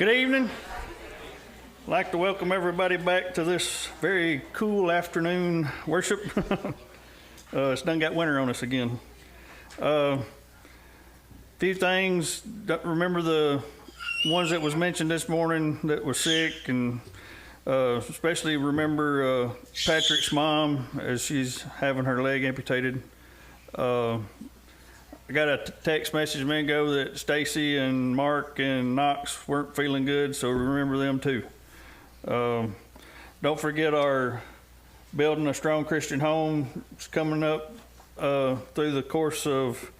Good evening. I'd like to welcome everybody back to this very cool afternoon worship. It's done got winter on us again. Few things. Remember the ones that was mentioned this morning that were sick, and especially remember Patrick's mom as she's having her leg amputated. I got a text message a minute ago that Stacy and Mark and Knox weren't feeling good, so remember them too. Don't forget our building a strong Christian home is coming up through the course of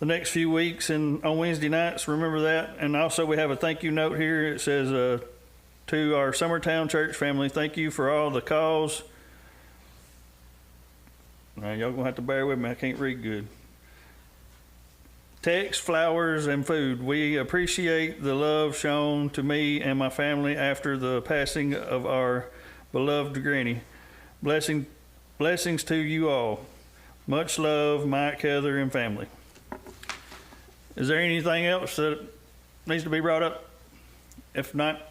the next few weeks and on Wednesday nights. Remember that. And also we have a thank you note here. It says to our Summertown church family, thank you for all the calls. Now y'all gonna have to bear with me. I can't read good. Text, flowers, and food. We appreciate the love shown to me and my family after the passing of our beloved granny. Blessings to you all. Much love, Mike, Heather, and family. Is there anything else that needs to be brought up? If not,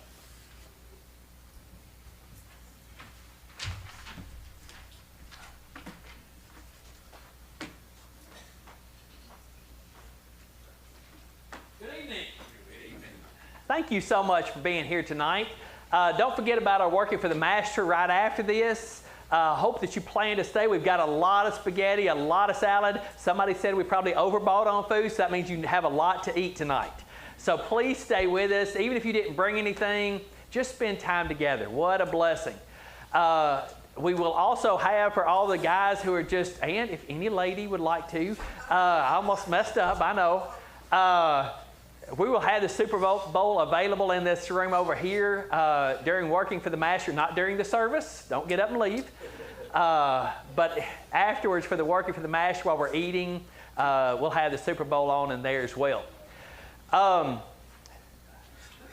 thank you so much for being here tonight. Don't forget about our Working for the Master right after this. Hope that you plan to stay. We've got a lot of spaghetti, a lot of salad. Somebody said we probably overbought on food, so that means you have a lot to eat tonight. So please stay with us. Even if you didn't bring anything, just spend time together. What a blessing. We will also have for all the guys who are just, and if any lady would like to, I almost messed up, I know. We will have the Super Bowl available in this room over here during Working for the Master, not during the service. Don't get up and leave. But afterwards for the Working for the Master while we're eating, we'll have the Super Bowl on in there as well.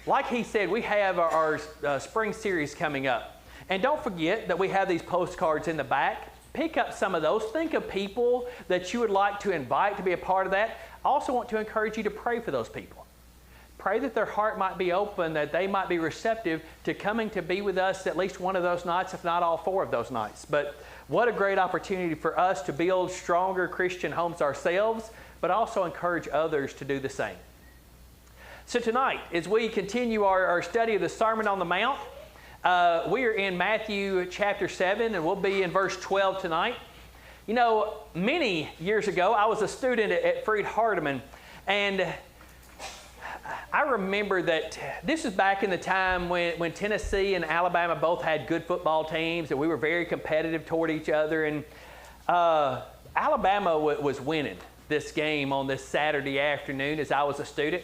Like he said, we have our spring series coming up. And don't forget that we have these postcards in the back. Pick up some of those. Think of people that you would like to invite to be a part of that. I also want to encourage you to pray for those people. Pray that their heart might be open, that they might be receptive to coming to be with us at least one of those nights, if not all 4 of those nights. But what a great opportunity for us to build stronger Christian homes ourselves, but also encourage others to do the same. So tonight, as we continue our study of the Sermon on the Mount, we are in Matthew chapter 7, and we'll be in verse 12 tonight. You know, many years ago, I was a student at Freed Hardeman, and I remember that this was back in the time when Tennessee and Alabama both had good football teams, and we were very competitive toward each other. And Alabama was winning this game on this Saturday afternoon as I was a student.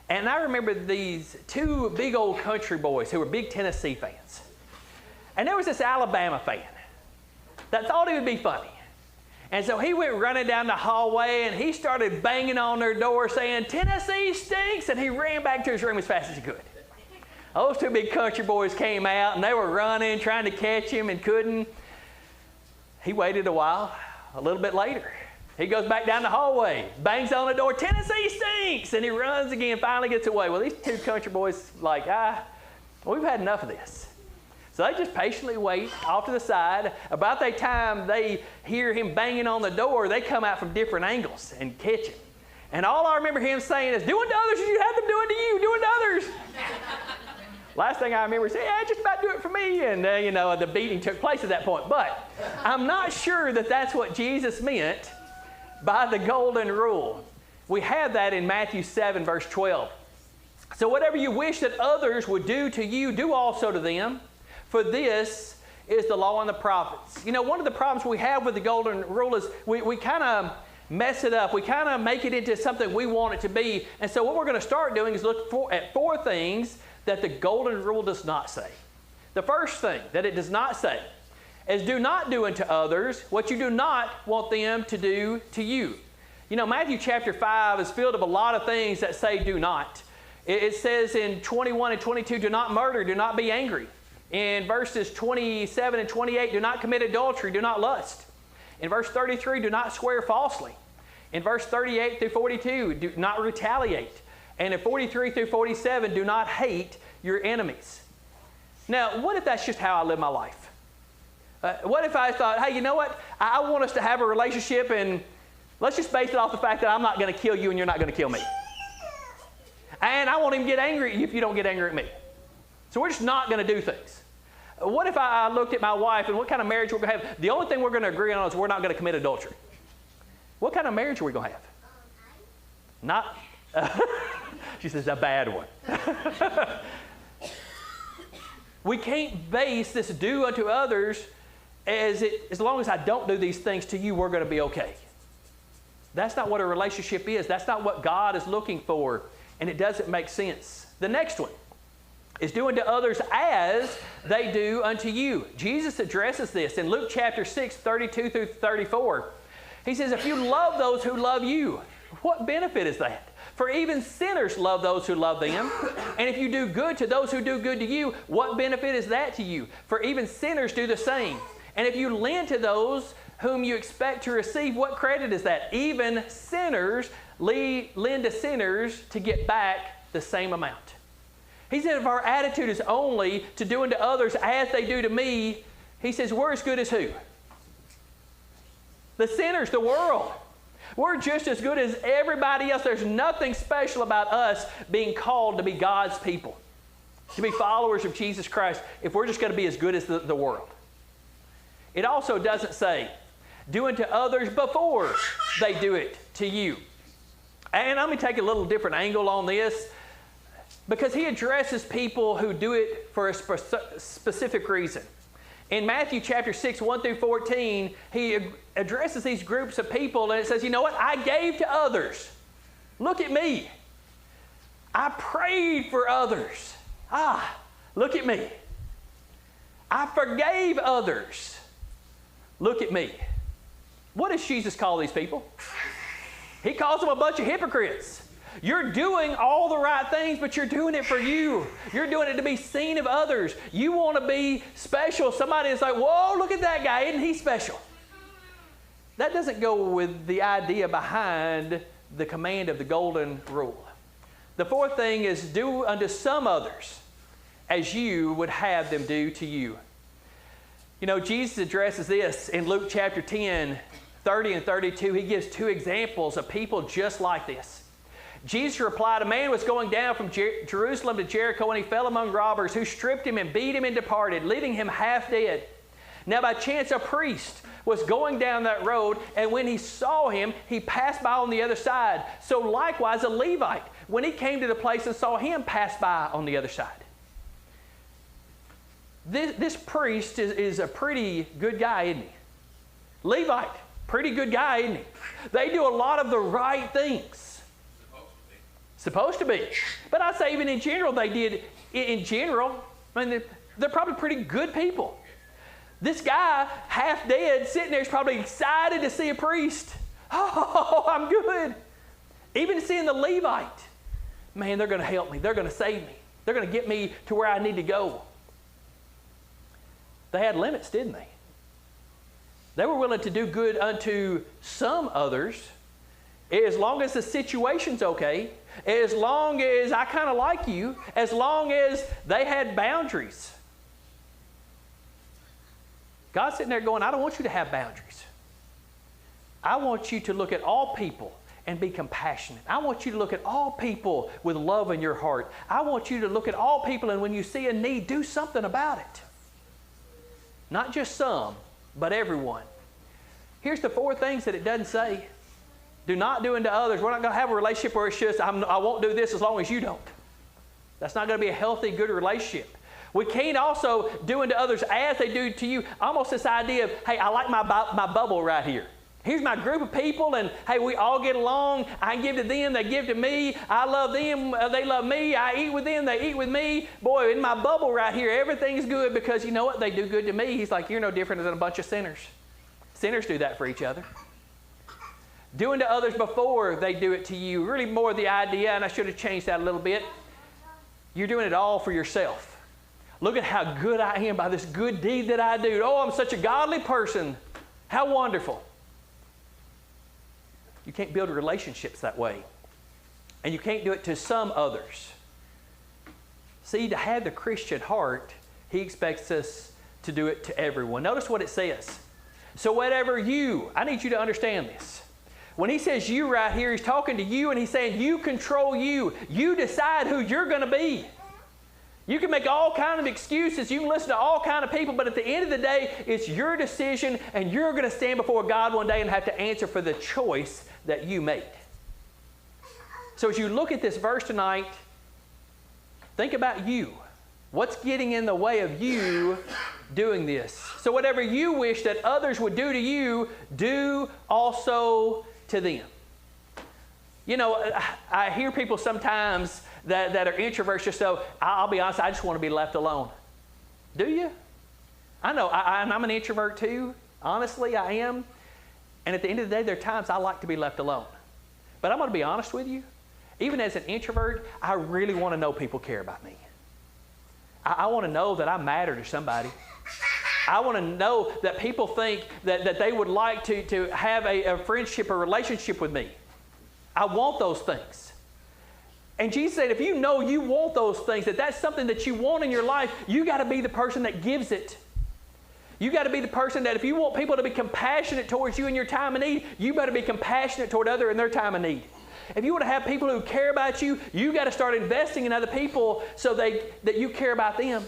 And I remember these 2 big old country boys who were big Tennessee fans. And there was this Alabama fan that thought it would be funny. And so he went running down the hallway and he started banging on their door saying, "Tennessee stinks!" And he ran back to his room as fast as he could. Those 2 big country boys came out and they were running, trying to catch him and couldn't. He waited a while. A little bit later, he goes back down the hallway, bangs on the door, "Tennessee stinks!" And he runs again, finally gets away. Well, these 2 country boys like, we've had enough of this. So they just patiently wait off to the side. About that time they hear him banging on the door, they come out from different angles and catch him. And all I remember him saying is, "Do unto others as you have them do unto you, do unto others." Last thing I remember is, "Yeah, just about do it for me." And the beating took place at that point. But I'm not sure that that's what Jesus meant by the golden rule. We have that in Matthew 7, verse 12. "So whatever you wish that others would do to you, do also to them. For this is the law and the prophets." You know, one of the problems we have with the golden rule is we kind of mess it up. We kind of make it into something we want it to be. And so what we're going to start doing is look at 4 things that the golden rule does not say. The first thing that it does not say is, do not do unto others what you do not want them to do to you. You know, Matthew chapter 5 is filled with a lot of things that say do not. It says in 21 and 22, do not murder, do not be angry. In verses 27 and 28, do not commit adultery, do not lust. In verse 33, do not swear falsely. In verse 38 through 42, do not retaliate. And in 43 through 47, do not hate your enemies. Now, what if that's just how I live my life? What if I thought, hey, you know what? I want us to have a relationship, and let's just base it off the fact that I'm not going to kill you and you're not going to kill me. And I won't even get angry at you if you don't get angry at me. So we're just not going to do things. What if I looked at my wife and what kind of marriage we're going to have? The only thing we're going to agree on is we're not going to commit adultery. What kind of marriage are we going to have? Not, she says, a bad one. We can't base this do unto others as long as I don't do these things to you, we're going to be okay. That's not what a relationship is. That's not what God is looking for, and it doesn't make sense. The next one is doing to others as they do unto you. Jesus addresses this in Luke chapter 6, 32 through 34. He says, if you love those who love you, what benefit is that? For even sinners love those who love them. And if you do good to those who do good to you, what benefit is that to you? For even sinners do the same. And if you lend to those whom you expect to receive, what credit is that? Even sinners lend to sinners to get back the same amount. He said if our attitude is only to do unto others as they do to me, he says we're as good as who? The sinners, the world. We're just as good as everybody else. There's nothing special about us being called to be God's people, to be followers of Jesus Christ, if we're just going to be as good as the world. It also doesn't say, do unto others before they do it to you. And let me take a little different angle on this, because he addresses people who do it for a specific reason. In Matthew chapter 6, 1 through 14, he addresses these groups of people, and it says, you know what? I gave to others. Look at me. I prayed for others. Look at me. I forgave others. Look at me. What does Jesus call these people? He calls them a bunch of hypocrites. You're doing all the right things, but you're doing it for you. You're doing it to be seen of others. You want to be special. Somebody is like, whoa, look at that guy. Isn't he special? That doesn't go with the idea behind the command of the golden rule. The fourth thing is do unto some others as you would have them do to you. You know, Jesus addresses this in Luke chapter 10, 30 and 32. He gives two examples of people just like this. Jesus replied, a man was going down from Jerusalem to Jericho, and he fell among robbers who stripped him and beat him and departed, leaving him half dead. Now by chance a priest was going down that road, and when he saw him, he passed by on the other side. So likewise a Levite, when he came to the place and saw him, passed by on the other side. This priest is a pretty good guy, isn't he? Levite, pretty good guy, isn't he? They do a lot of the right things. Supposed to be. But I'd say even in general, they did, in general, I mean, they're probably pretty good people. This guy, half dead, sitting there is probably excited to see a priest. Oh, I'm good. Even seeing the Levite, man, they're going to help me. They're going to save me. They're going to get me to where I need to go. They had limits, didn't they? They were willing to do good unto some others, as long as the situation's okay, as long as I kind of like you, as long as they had boundaries. God's sitting there going, I don't want you to have boundaries. I want you to look at all people and be compassionate. I want you to look at all people with love in your heart. I want you to look at all people, and when you see a need, do something about it. Not just some, but everyone. Here's the four things that it doesn't say. Do not do unto others. We're not going to have a relationship where it's just, I won't do this as long as you don't. That's not going to be a healthy, good relationship. We can't also do unto others as they do to you. Almost this idea of, hey, I like my bubble right here. Here's my group of people, and hey, we all get along. I give to them, they give to me. I love them, they love me. I eat with them, they eat with me. Boy, in my bubble right here, everything's good because you know what? They do good to me. He's like, you're no different than a bunch of sinners. Sinners do that for each other. Doing to others before they do it to you. Really more the idea, and I should have changed that a little bit. You're doing it all for yourself. Look at how good I am by this good deed that I do. Oh, I'm such a godly person. How wonderful. You can't build relationships that way. And you can't do it to some others. See, to have the Christian heart, He expects us to do it to everyone. Notice what it says. So whatever you, I need you to understand this. When He says you right here, He's talking to you and He's saying you control you. You decide who you're going to be. You can make all kinds of excuses. You can listen to all kinds of people, but at the end of the day, it's your decision, and you're going to stand before God one day and have to answer for the choice that you made. So as you look at this verse tonight, think about you. What's getting in the way of you doing this? So whatever you wish that others would do to you, do also to them. You know, I hear people sometimes that are introverts just so, I'll be honest, I just want to be left alone. Do you? I know, I'm an introvert too. Honestly, I am. And at the end of the day, there are times I like to be left alone. But I'm going to be honest with you. Even as an introvert, I really want to know people care about me. I want to know that I matter to somebody. I want to know that people think that they would like to have a friendship or relationship with me. I want those things. And Jesus said, if you know you want those things, that's something that you want in your life, you got to be the person that gives it. You got to be the person that if you want people to be compassionate towards you in your time of need, you better be compassionate toward others in their time of need. If you want to have people who care about you, you got to start investing in other people so that you care about them.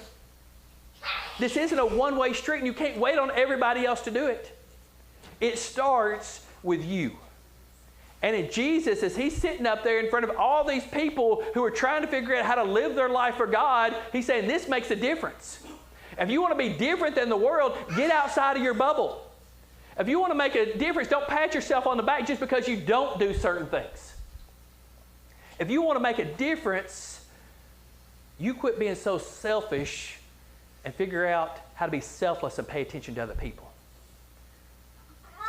This isn't a one-way street, and you can't wait on everybody else to do it. It starts with you. And in Jesus, as He's sitting up there in front of all these people who are trying to figure out how to live their life for God, He's saying this makes a difference. If you want to be different than the world, get outside of your bubble. If you want to make a difference, don't pat yourself on the back just because you don't do certain things. If you want to make a difference, you quit being so selfish and figure out how to be selfless and pay attention to other people.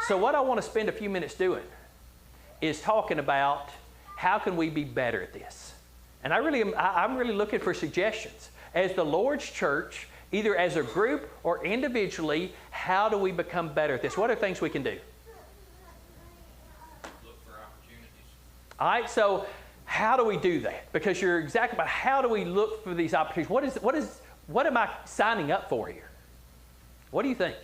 So what I want to spend a few minutes doing is talking about how can we be better at this. And I'm really looking for suggestions. As the Lord's church, either as a group or individually, how do we become better at this? What are things we can do? Look for opportunities. All right, so how do we do that? Because you're exactly about how do we look for these opportunities? What am I signing up for here? What do you think?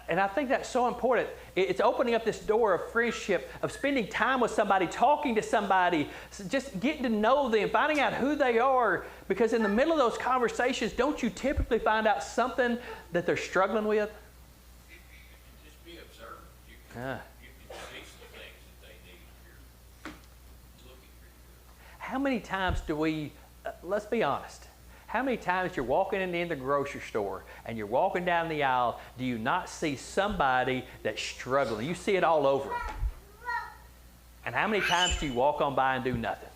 And I think that's so important. It's opening up this door of friendship, of spending time with somebody, talking to somebody, just getting to know them, finding out who they are. Because in the middle of those conversations, don't you typically find out something that they're struggling with? Just be observant. You can see some things that they need if you're looking for. How many times do we, let's be honest, how many times you're walking in the grocery store and you're walking down the aisle, do you not see somebody that's struggling? You see it all over them. And how many times do you walk on by and do nothing?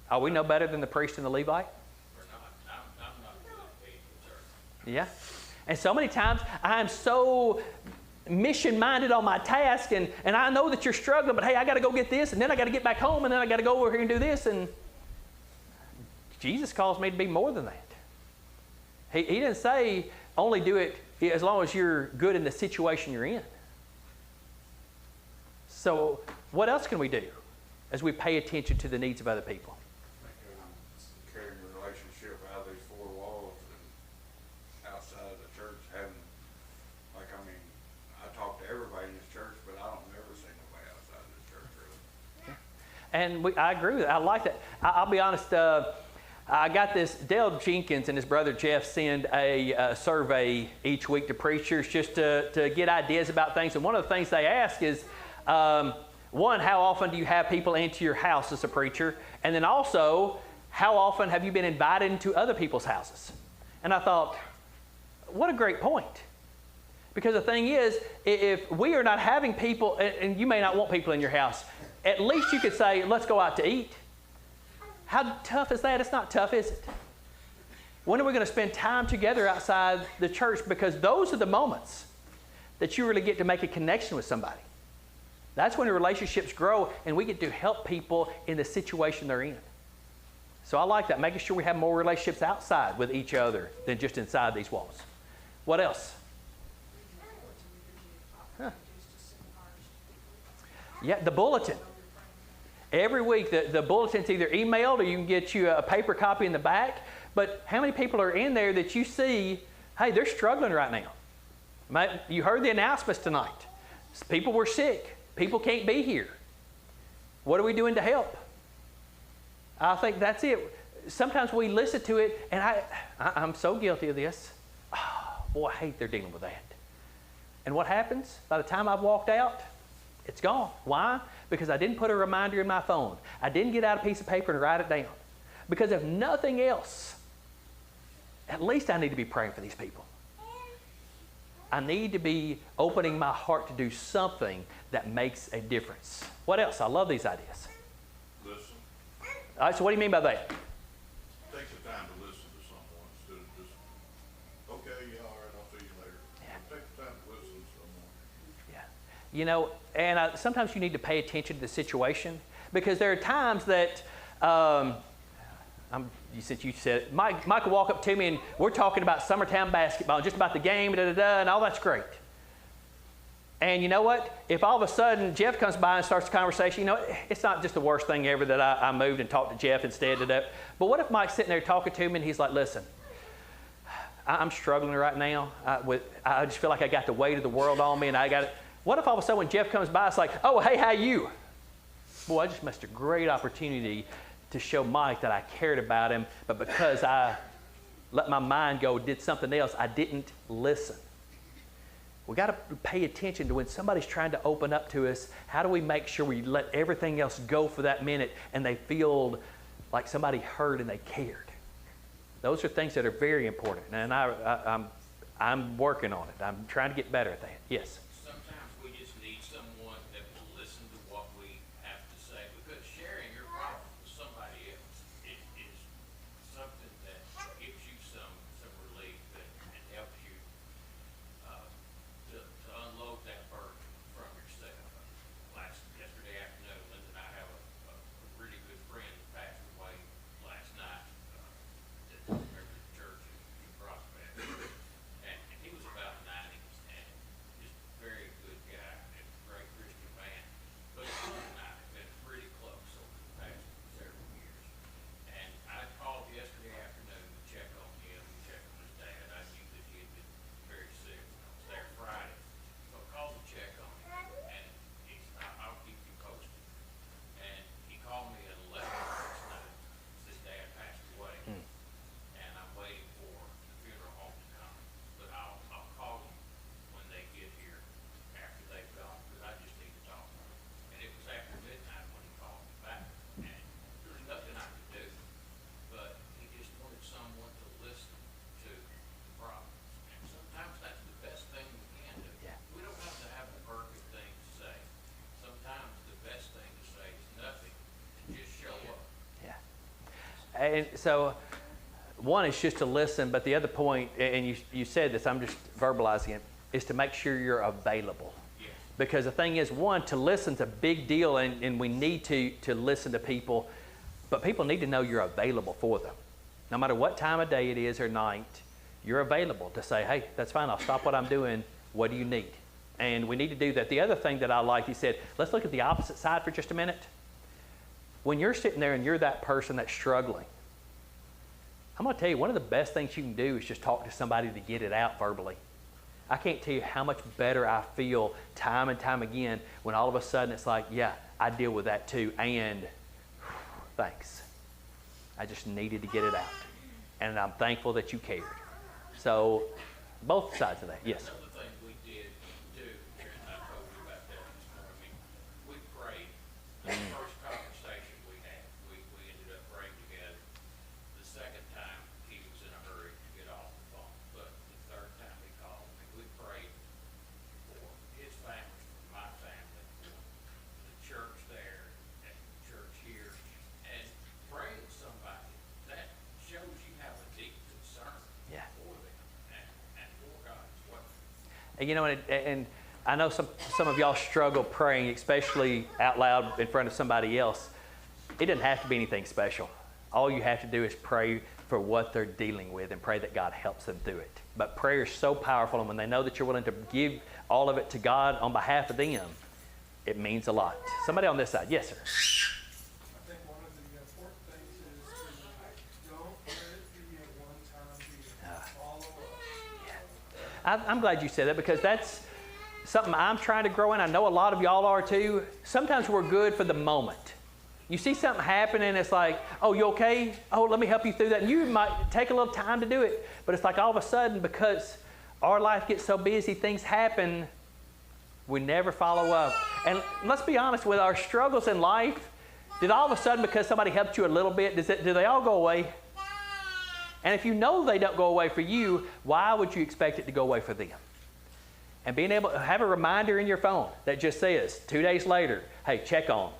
Are we no better than the priest and the Levite? We're not. I'm not good at being observant. Yeah. And so many times I'm so mission-minded on my task and I know that you're struggling, but hey, I got to go get this and then I got to get back home and then I got to go over here and do this. And Jesus calls me to be more than that. He didn't say only do it as long as you're good in the situation you're in. So what else can we do as we pay attention to the needs of other people? Carrying the relationship out of these four walls and outside of the church, having, I talk to everybody in this church, but I don't never see nobody outside of this church really. And I agree with that. I like that. I'll be honest, I got this, Dale Jenkins and his brother Jeff send a survey each week to preachers just to get ideas about things. And one of the things they ask is, one, how often do you have people into your house as a preacher? And then also, how often have you been invited into other people's houses? And I thought, what a great point. Because the thing is, if we are not having people, and you may not want people in your house, at least you could say, let's go out to eat. How tough is that? It's not tough, is it? When are we going to spend time together outside the church? Because those are the moments that you really get to make a connection with somebody. That's when the relationships grow and we get to help people in the situation they're in. So I like that, making sure we have more relationships outside with each other than just inside these walls. What else? Huh. Yeah, the bulletin. Every week, the bulletin's either emailed or you can get you a paper copy in the back. But how many people are in there that you see, hey, they're struggling right now? You heard the announcements tonight. People were sick. People can't be here. What are we doing to help? I think that's it. Sometimes we listen to it, and I'm so guilty of this. Oh, boy, I hate they're dealing with that. And what happens? By the time I've walked out, it's gone. Why? Because I didn't put a reminder in my phone. I didn't get out a piece of paper and write it down. Because if nothing else, at least I need to be praying for these people. I need to be opening my heart to do something that makes a difference. What else? I love these ideas. Listen. All right, so what do you mean by that? Take the time to listen to someone instead of just, okay, yeah, all right, I'll see you later. Yeah. Take the time to listen to someone. Yeah. You know, and sometimes you need to pay attention to the situation, because there are times that, since you said it, Mike will walk up to me and we're talking about Summertown basketball, just about the game, and all that's great. And you know what? If all of a sudden Jeff comes by and starts the conversation, you know, it's not just the worst thing ever that I moved and talked to Jeff instead. But what if Mike's sitting there talking to me and he's like, listen, I'm struggling right now. I just feel like I got the weight of the world on me, and I got it. What if all of a sudden when Jeff comes by, it's like, oh, hey, how you? Boy, I just missed a great opportunity to show Mike that I cared about him, but because I let my mind go, did something else, I didn't listen. We got to pay attention to when somebody's trying to open up to us. How do we make sure we let everything else go for that minute and they feel like somebody heard and they cared? Those are things that are very important, and I'm working on it. I'm trying to get better at that. Yes. Sometimes we just need someone that will listen to what we have to say, because sharing your problem with somebody else is something that gives you some relief and helps you to unload that burden from yourself. Yesterday afternoon, Linda and I have a really good friend who passed away last night. That remember the church in Prospect, and he was about 90, and just very good guy and great Christian man. But his son and I have been pretty close over the past several years. And I called yesterday afternoon to check on him and check on his dad. I knew that he had been very sick. I was there Friday, so I called to check on him, and I'll keep you posted. And he called me at 11 last night. His dad passed away. And I'm waiting for the funeral home to come. But I'll call them when they get here after they've gone, because I just need to talk to them. And it was after midnight when he called me back, and there's nothing I could do. But he just wanted someone to listen to the problems. And sometimes that's the best thing we can do. Yeah. We don't have to have the perfect thing to say. Sometimes the best thing to say is nothing, and just show up. Yeah. And so one is just to listen, but the other point, and you said this, I'm just verbalizing it, is to make sure you're available. Yes. Because the thing is, one, to listen's a big deal, and we need to listen to people, but people need to know you're available for them. No matter what time of day it is or night, you're available to say, hey, that's fine, I'll stop what I'm doing, what do you need? And we need to do that. The other thing that I like, he said, let's look at the opposite side for just a minute. When you're sitting there and you're that person that's struggling, I'm going to tell you, one of the best things you can do is just talk to somebody to get it out verbally. I can't tell you how much better I feel time and time again when all of a sudden it's like, yeah, I deal with that too, and thanks. I just needed to get it out. And I'm thankful that you cared. So both sides of that, yes. Another thing we did too, Karen, I told you about that this morning, we prayed. The first conversation we had, we ended up praying together. The second time, he was in a hurry to get off the phone, but the third time he called me, we prayed for his family, for my family, for the church there, and the church here, and praying with somebody, that shows you have a deep concern Yeah. for them and for God as well. And you know, and I know some of y'all struggle praying, especially out loud in front of somebody else. It doesn't have to be anything special. All you have to do is pray for what they're dealing with and pray that God helps them through it. But prayer is so powerful, and when they know that you're willing to give all of it to God on behalf of them, it means a lot. Somebody on this side. Yes, sir. I think one of the important things is don't let it be a one-time deal. Follow up. I'm glad you said that, because that's something I'm trying to grow in. I know a lot of y'all are too. Sometimes we're good for the moment. You see something happen and it's like, oh, you okay? Oh, let me help you through that. And you might take a little time to do it. But it's like all of a sudden, because our life gets so busy, things happen, we never follow up. And let's be honest, with our struggles in life, did all of a sudden, because somebody helped you a little bit, do they all go away? And if you know they don't go away for you, why would you expect it to go away for them? And being able to have a reminder in your phone that just says, 2 days later, hey, check on.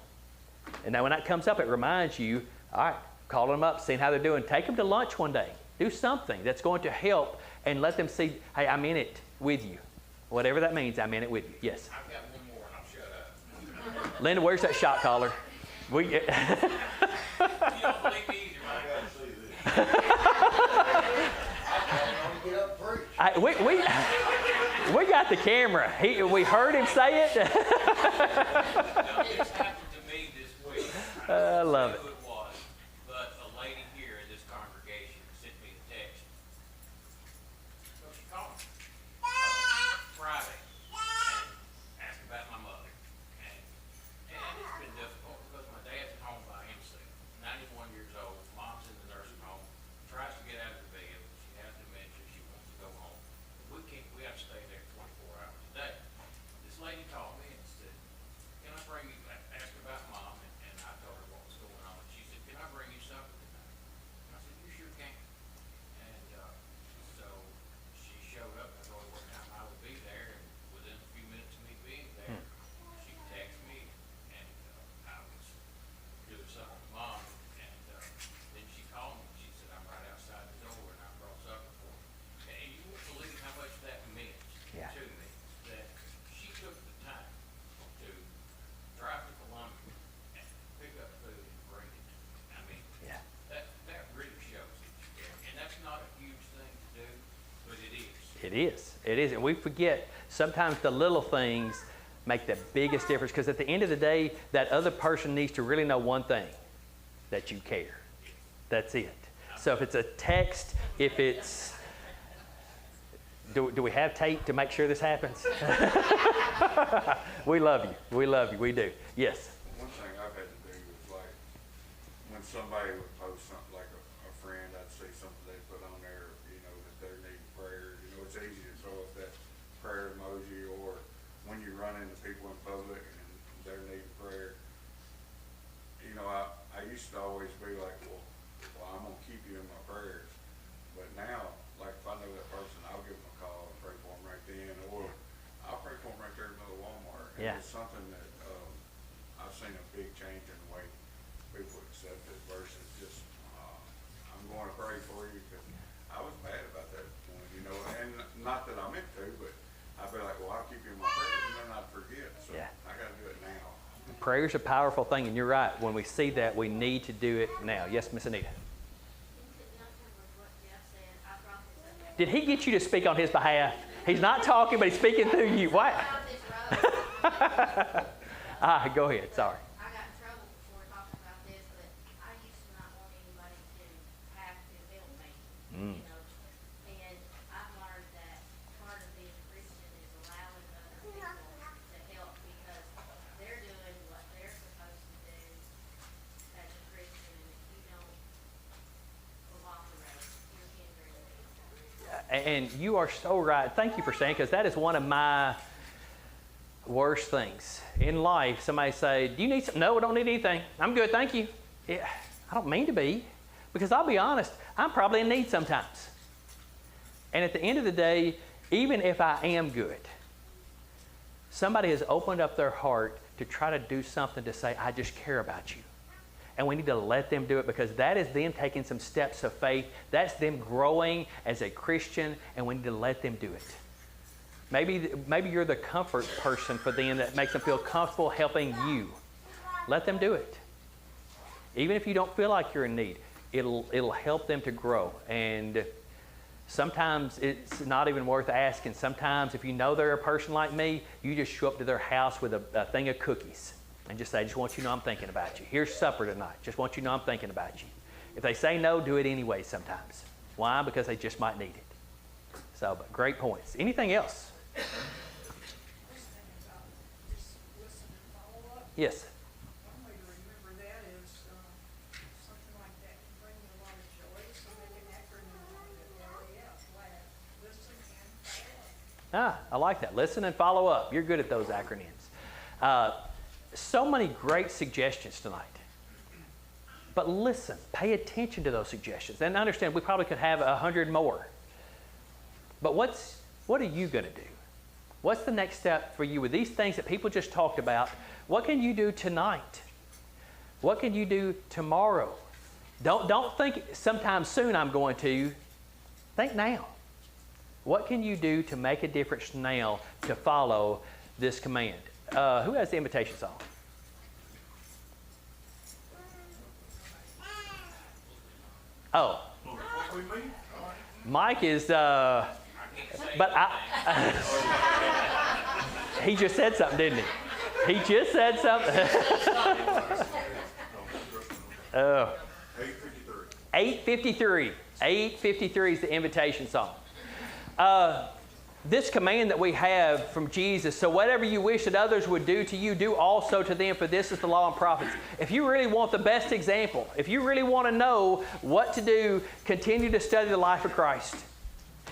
And now when that comes up, it reminds you, all right, calling them up, seeing how they're doing. Take them to lunch one day. Do something that's going to help and let them see, hey, I'm in it with you. Whatever that means, I'm in it with you. Yes? I've got one more and I'll shut up. Linda, where's that shot collar? You don't believe me either, I right? gotta see this. Get up and preach. We got the camera. We heard him say it. No, this happened to me this week. I love it. Who it was, but a lady here in this congregation sent me a text. So she called me Friday and asked about my mother. And it's been difficult because my dad's at home by himself, 91 years old. Mom's in the nursing home, tries to get out of the bed. She has dementia. She wants to go home. We have to stay there 24 hours a day. This lady called me and said, can I bring you, ask about Mom, and I told her what was going on. She said, can I bring you something tonight? And I said, you sure can. And so she showed up. I told her what time I would be there, and within a few minutes of me being there, she texted me, and I was doing something with Mom, and then she called me. She said, I'm right outside the door, and I brought supper for her. And you won't believe how much that meant Yeah. to me, that she took the time to drive to Columbia and pick up food and bring it. I mean, Yeah. that really shows that you care. And that's not a huge thing to do, but it is. It is. It is. And we forget sometimes the little things make the biggest difference, because at the end of the day, that other person needs to really know one thing, that you care. That's it. So if it's a text, if it's... Do we have tape to make sure this happens? We love you. We love you. We do. Yes. One thing I've had to do is like, when somebody would post something like a friend, I'd see something they put on there, you know, that they're needing prayer. You know, it's easy to throw up that prayer emoji, or when you run into people in public and they're needing prayer. You know, I used to always be like, well, I'm gonna keep you in my prayers. But now, like if I know that person, I'll give them a call and pray for them right then, or I'll pray for them right there in the middle of Walmart. And Yeah. it's something that I've seen a big change in the way people accept it versus just, I'm going to pray for you, because I was bad about that point, you know, and not that I meant to, but I'd be like, well, I'll keep you in my prayers, and then I'd forget, so Yeah. I gotta do it now. Prayer's a powerful thing, and you're right. When we see that, we need to do it now. Yes, Miss Anita. Did he get you to speak on his behalf? He's not talking, but he's speaking through you. Why? Go ahead. Sorry. I got in trouble before talking about this, but I used to not want anybody to have to help me, you know. And I've learned that part of being a Christian is allowing other people to help, because they're doing what they're supposed to do as a Christian, and if you don't cooperate, you're hindering people. And you are so right. Thank you for saying, because that is one of my worst things in life. Somebody say, do you need something? No, I don't need anything. I'm good, thank you. Yeah, I don't mean to be, because I'll be honest, I'm probably in need sometimes. And at the end of the day, even if I am good, somebody has opened up their heart to try to do something to say, I just care about you. And we need to let them do it, because that is them taking some steps of faith. That's them growing as a Christian, and we need to let them do it. Maybe you're the comfort person for them that makes them feel comfortable helping you. Let them do it. Even if you don't feel like you're in need, it'll help them to grow. And sometimes it's not even worth asking. Sometimes if you know they're a person like me, you just show up to their house with a thing of cookies and just say, I just want you to know I'm thinking about you. Here's supper tonight. Just want you to know I'm thinking about you. If they say no, do it anyway sometimes. Why? Because they just might need it. So, but great points. Anything else? Yes. One way to remember that is something like that can bring you a lot of joy, so make an acronym out of it. LAF, listen and follow up. I like that. Listen and follow up. You're good at those acronyms. So many great suggestions tonight. But listen, pay attention to those suggestions. And understand, we probably could have 100 more. But what are you going to do? What's the next step for you with these things that people just talked about? What can you do tonight? What can you do tomorrow? Don't think sometime soon I'm going to. Think now. What can you do to make a difference now to follow this command? Who has the invitation song? Oh. Mike is, but he just said something, didn't he? He just said something. 8:53. 8:53 is the invitation song. This command that we have from Jesus, so whatever you wish that others would do to you, do also to them, for this is the law and prophets. If you really want the best example, if you really want to know what to do, continue to study the life of Christ.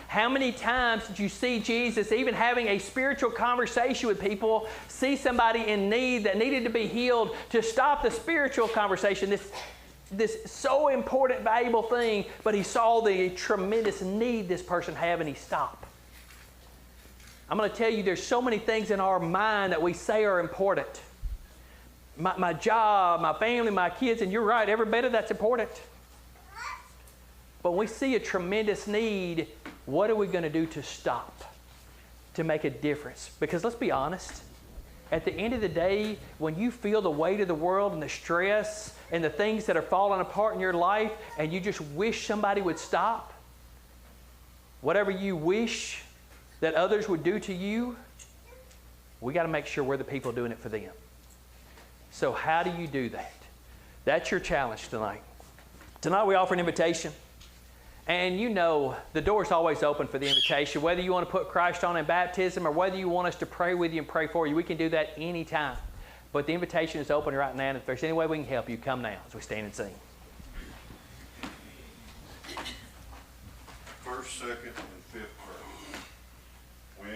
How many times did you see Jesus even having a spiritual conversation with people, see somebody in need that needed to be healed, to stop the spiritual conversation, this so important, valuable thing, but he saw the tremendous need this person had and he stopped. I'm going to tell you, there's so many things in our mind that we say are important. My job, my family, my kids, and you're right, every bit of that's important. But when we see a tremendous need, what are we going to do to stop, to make a difference? Because let's be honest, at the end of the day, when you feel the weight of the world and the stress and the things that are falling apart in your life and you just wish somebody would stop, whatever you wish that others would do to you, we got to make sure we're the people doing it for them. So how do you do that? That's your challenge tonight. Tonight we offer an invitation. And you know the door's always open for the invitation. Whether you want to put Christ on in baptism or whether you want us to pray with you and pray for you, we can do that anytime. But the invitation is open right now. And if there's any way we can help you, come now as we stand and sing. First, second, and fifth verse. When